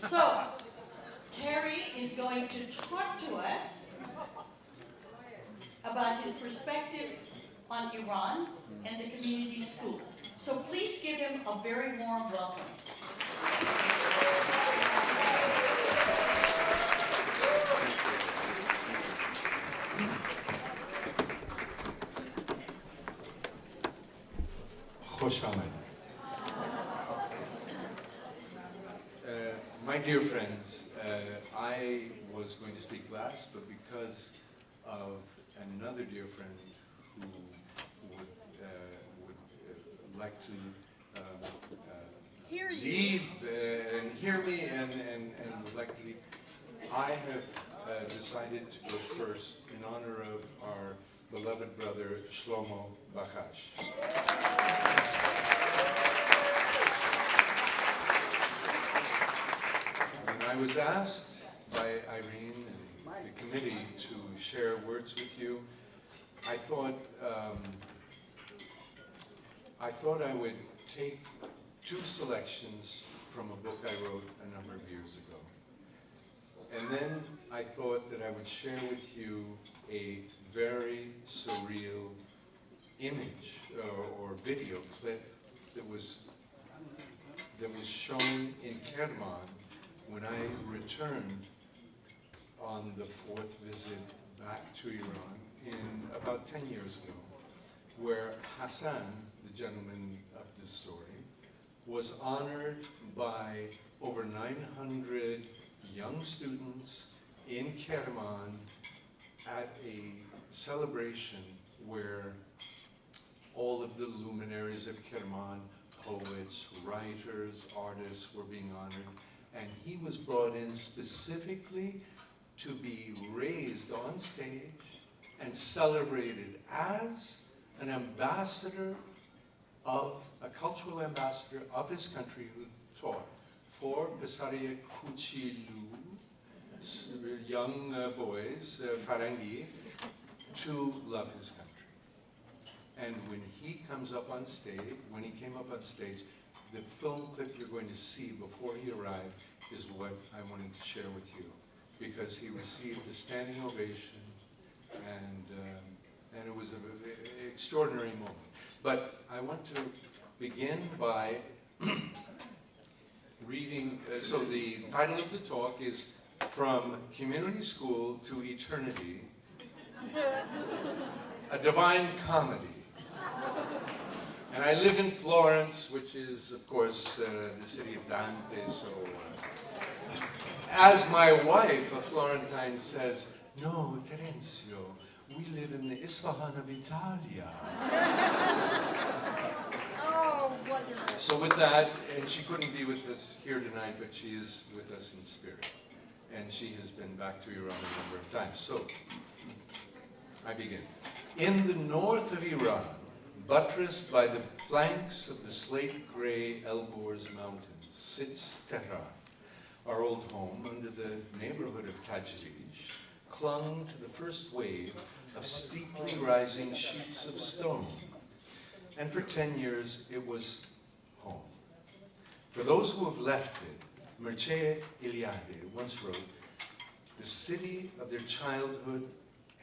So, Terry is going to talk to us about his perspective on Iran and the community school. So please give him a very warm welcome. خوش آمد. My dear friends, I was going to speak last, but because of another dear friend who would like to leave and hear me and would like to leave, I have decided to go first in honor of our beloved brother Shlomo Bachash. When I was asked by Irene and the committee to share words with you, I thought I would take two selections from a book I wrote a number of years ago. And then I thought that I would share with you a very surreal image or video clip that was shown in Kerman when I returned on the fourth visit back to Iran in about 10 years ago, where Hassan, the gentleman of the story, was honored by over 900 young students in Kerman at a celebration where all of the luminaries of Kerman, poets, writers, artists were being honored, and he was brought in specifically to be raised on stage and celebrated as an ambassador a cultural ambassador of his country who taught for Pesariya Kuchilu, young boys, Farangi, to love his country. And when he comes up on stage, when he came up on stage, the film clip you're going to see before he arrived is what I wanted to share with you, because he received a standing ovation, and it was an extraordinary moment. But I want to begin by reading, so the title of the talk is From Community School to Eternity, a Divine Comedy. And I live in Florence, which is, of course, the city of Dante, so as my wife, a Florentine, says, no, Terenzio, we live in the Isfahan of Italia. Oh, wonderful. So with that, and she couldn't be with us here tonight, but she is with us in spirit. And she has been back to Iran a number of times. So, I begin. In the north of Iran, buttressed by the flanks of the slate-gray Elborz Mountains, sits Tehran, our old home under the neighborhood of Tajrish, clung to the first wave of steeply rising sheets of stone. And for 10 years, it was home. For those who have left it, Mircea Eliade once wrote, the city of their childhood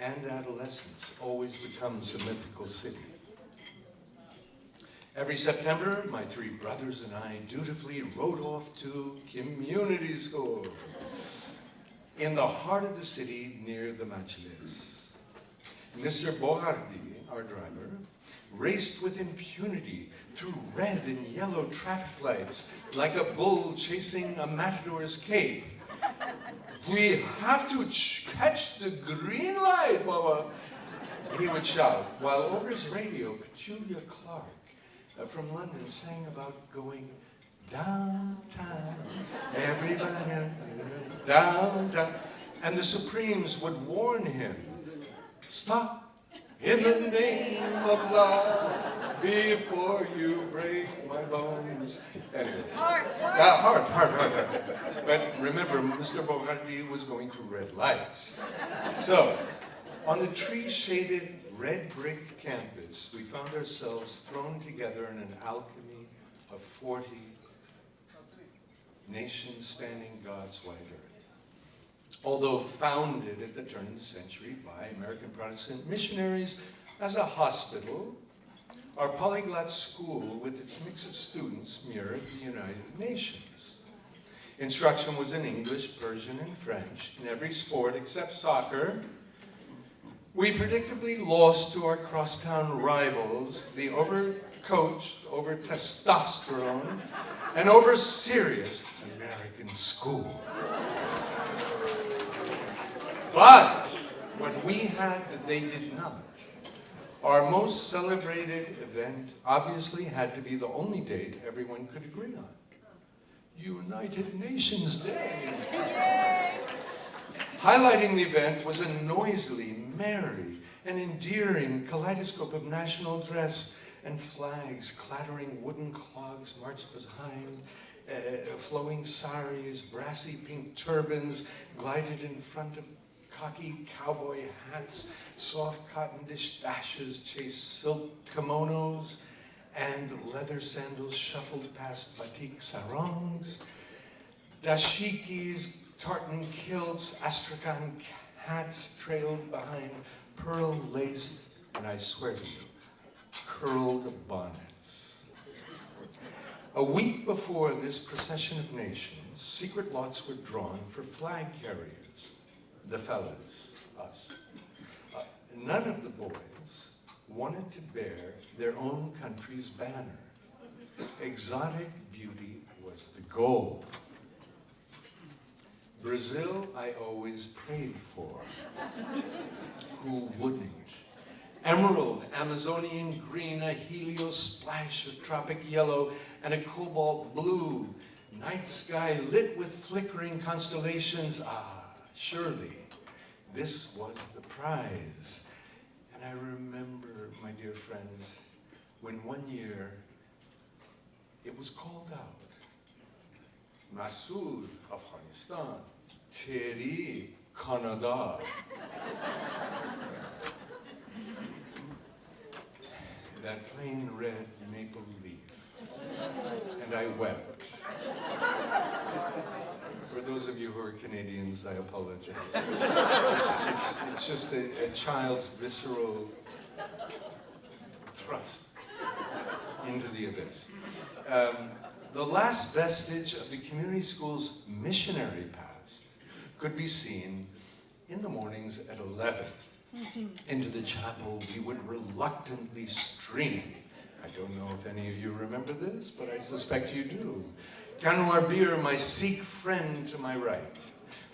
and adolescence always becomes a mythical city. Every September, my three brothers and I dutifully rode off to community school in the heart of the city near the Majlis. Mr. Bogardi, our driver, raced with impunity through red and yellow traffic lights like a bull chasing a matador's cape. We have to catch the green light, Baba, he would shout, while over his radio, Petulia Clark from London sang about going downtown, everybody downtown. And the Supremes would warn him, stop in the name of love before you break my bones. Anyway, heart. But remember, Mr. Bogardi was going through red lights. So, on the tree-shaded, red-bricked campus, we found ourselves thrown together in an alchemy of 40 nation spanning God's wide earth. Although founded at the turn of the century by American Protestant missionaries as a hospital, our polyglot school, with its mix of students, mirrored the United Nations. Instruction was in English, Persian, and French in every sport except soccer. We predictably lost to our crosstown rivals, the overcoached, over-testosterone, and over-serious American school. But what we had that they did not, our most celebrated event obviously had to be the only date everyone could agree on. United Nations Day. Highlighting the event was a noisily merry and endearing kaleidoscope of national dress and flags, clattering wooden clogs marched behind, flowing saris, brassy pink turbans glided in front of cocky cowboy hats, soft cotton dishes chased silk kimonos, and leather sandals shuffled past batik sarongs. Dashikis, tartan kilts, astrakhan hats trailed behind pearl-laced, and I swear to you, curled bonnets. A week before this procession of nations, secret lots were drawn for flag carriers, the fellas, us. None of the boys wanted to bear their own country's banner. Exotic beauty was the goal. Brazil I always prayed for. Who wouldn't? Emerald, Amazonian green, a helio splash of tropic yellow, and a cobalt blue. Night sky lit with flickering constellations. Ah, surely this was the prize. And I remember, my dear friends, when one year it was called out. Masood, Afghanistan. Thierry, Canada. That plain red maple leaf. And I wept. For those of you who are Canadians, I apologize. It's just a child's visceral thrust into the abyss. The last vestige of the community school's missionary past could be seen in the mornings at 11. Into the chapel we would reluctantly stream. I don't know if any of you remember this, but I suspect you do. Kanwar Bir, my Sikh friend to my right.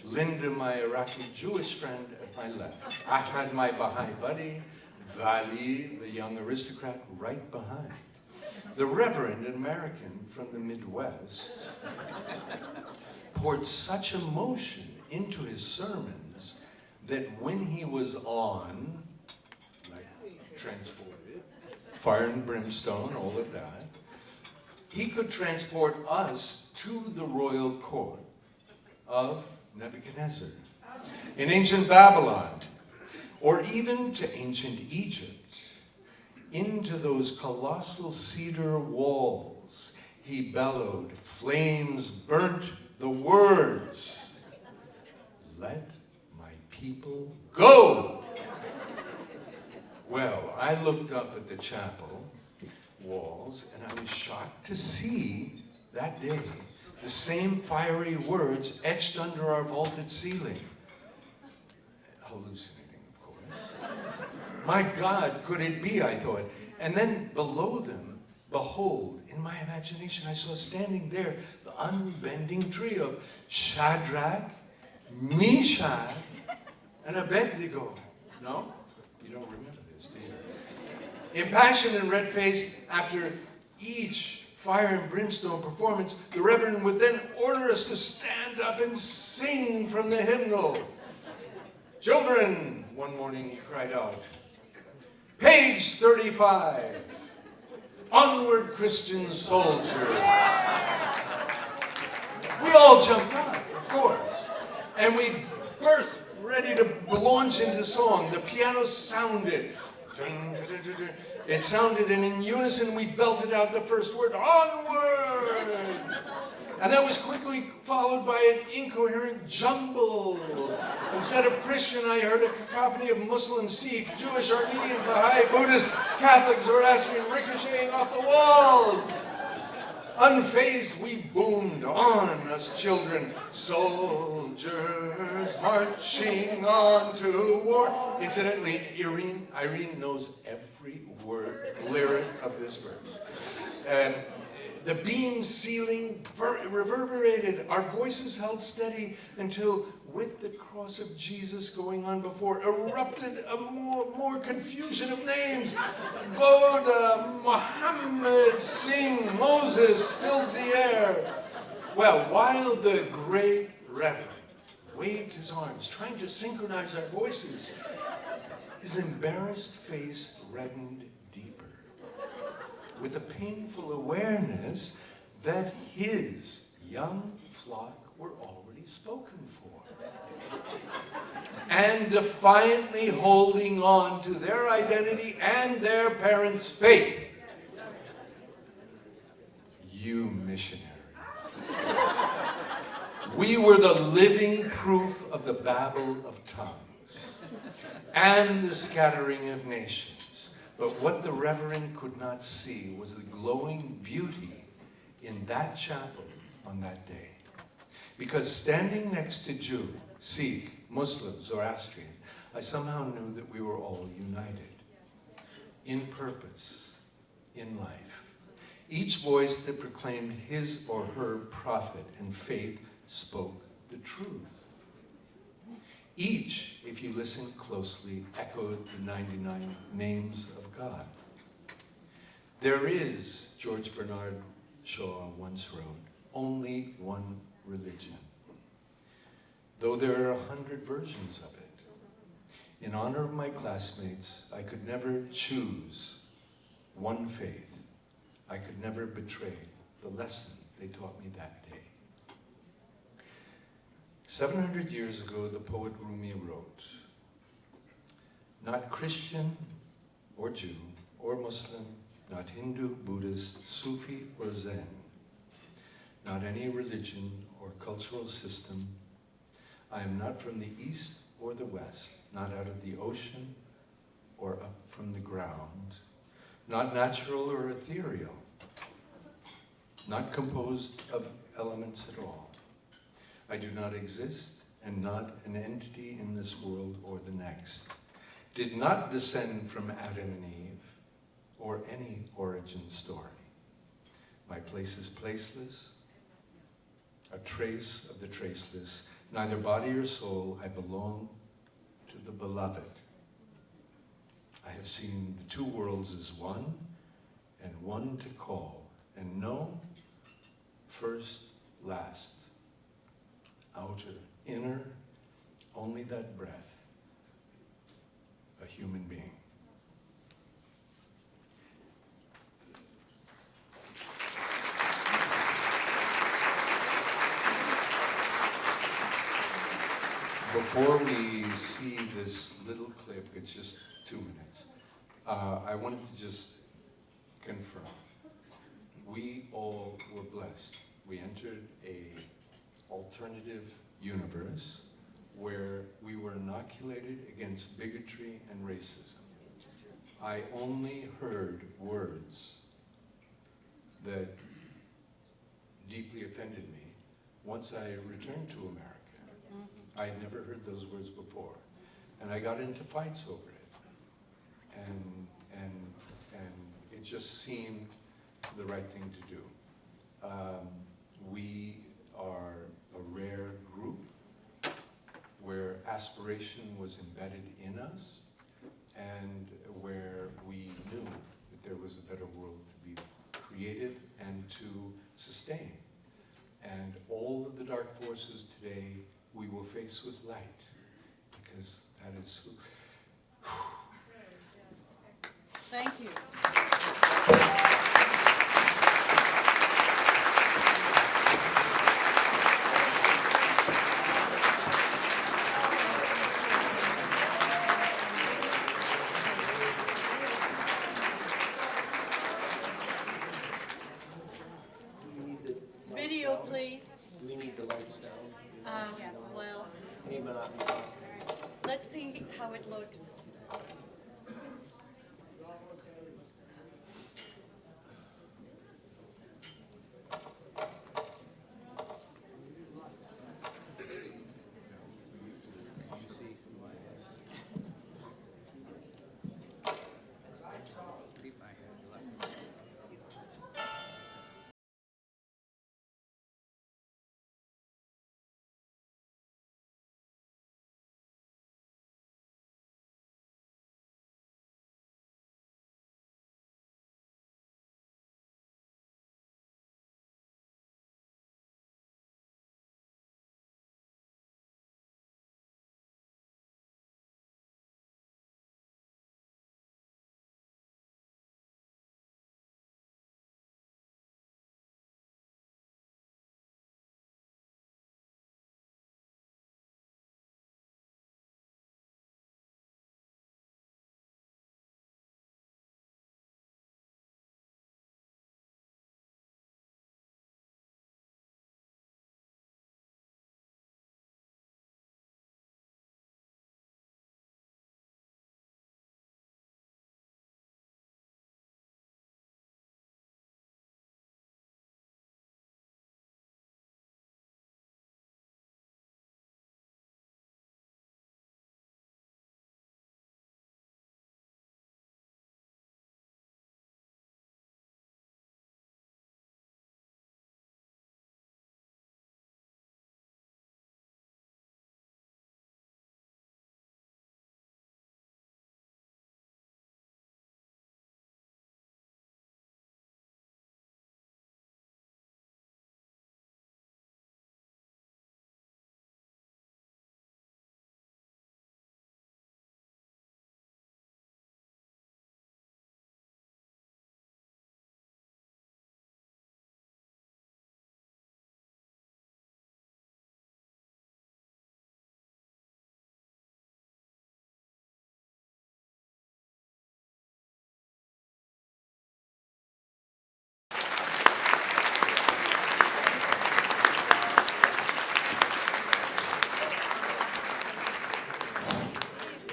Linda, my Iraqi Jewish friend at my left. Ahmad, my Baha'i buddy. Vali, the young aristocrat, right behind. The Reverend, an American from the Midwest, poured such emotion into his sermons that when he was on, like transported, fire and brimstone, all of that, he could transport us to the royal court of Nebuchadnezzar in ancient Babylon, or even to ancient Egypt. Into those colossal cedar walls, he bellowed, flames burnt the words, "Let my people go." Well, I looked up at the chapel walls and I was shocked to see that day the same fiery words etched under our vaulted ceiling. Hallucinating, of course. My God, could it be, I thought. And then below them, behold, in my imagination, I saw standing there the unbending tree of Shadrach, Meshach, and Abednego. No? You don't remember this, do you? Impassioned and red-faced, after each fire and brimstone performance, the Reverend would then order us to stand up and sing from the hymnal. "Children," one morning he cried out, "page 35, onward Christian soldiers." We all jumped up, of course, and we burst ready to launch into song. The piano sounded. It sounded, and in unison we belted out the first word, "Onward!" And that was quickly followed by an incoherent jumble. Instead of Christian, I heard a cacophony of Muslim, Sikh, Jewish, Armenian, Baha'i, Buddhist, Catholic, Zoroastrian ricocheting off the walls. Unfazed, we boomed on, us children, soldiers marching on to war. Incidentally, Irene knows every lyric of this verse. And the beam ceiling reverberated. Our voices held steady until, with the cross of Jesus going on before, erupted a more confusion of names. Boda, Muhammad, Singh, Moses filled the air. Well, while the great Reverend waved his arms, trying to synchronize our voices, his embarrassed face reddened deeper, with a painful awareness that his young flock were already spoken for, and defiantly holding on to their identity and their parents' faith. You missionaries. We were the living proof of the babble of tongues and the scattering of nations. But what the Reverend could not see was the glowing beauty in that chapel on that day. Because standing next to Jew, Sikh, Muslim, Zoroastrian, I somehow knew that we were all united in purpose, in life. Each voice that proclaimed his or her prophet and faith spoke the truth. Each, if you listen closely, echoed the 99 names of God. There is, George Bernard Shaw once wrote, only one religion, though there are 100 versions of it. In honor of my classmates, I could never choose one faith. I could never betray the lesson they taught me that day. 700 years ago, the poet Rumi wrote, not Christian or Jew or Muslim, not Hindu, Buddhist, Sufi or Zen, not any religion or cultural system. I am not from the east or the west, not out of the ocean or up from the ground, not natural or ethereal, not composed of elements at all. I do not exist and not an entity in this world or the next. Did not descend from Adam and Eve or any origin story. My place is placeless, a trace of the traceless, neither body or soul. I belong to the beloved. I have seen the two worlds as one, and one to call, and know, first, last, outer, inner, only that breath, a human being. Before we see this little clip, it's just 2 minutes, I wanted to just confirm. We all were blessed. We entered a alternative universe where we were inoculated against bigotry and racism. I only heard words that deeply offended me once I returned to America. I had never heard those words before. And I got into fights over it. And it just seemed the right thing to do. We are a rare group where aspiration was embedded in us and where we knew that there was a better world to be created and to sustain. And all of the dark forces today we will face with light, because that is who. Thank you. Video, please. Let's see how it looks.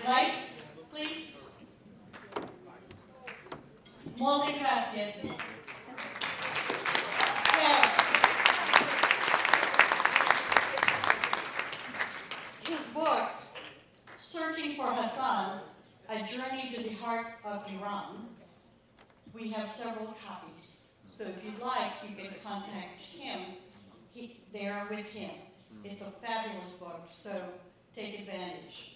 Lights, please. Molde grazie. His book, Searching for Hassan, A Journey to the Heart of Iran, we have several copies. So if you'd like, you can contact him. They are with him. It's a fabulous book, so take advantage.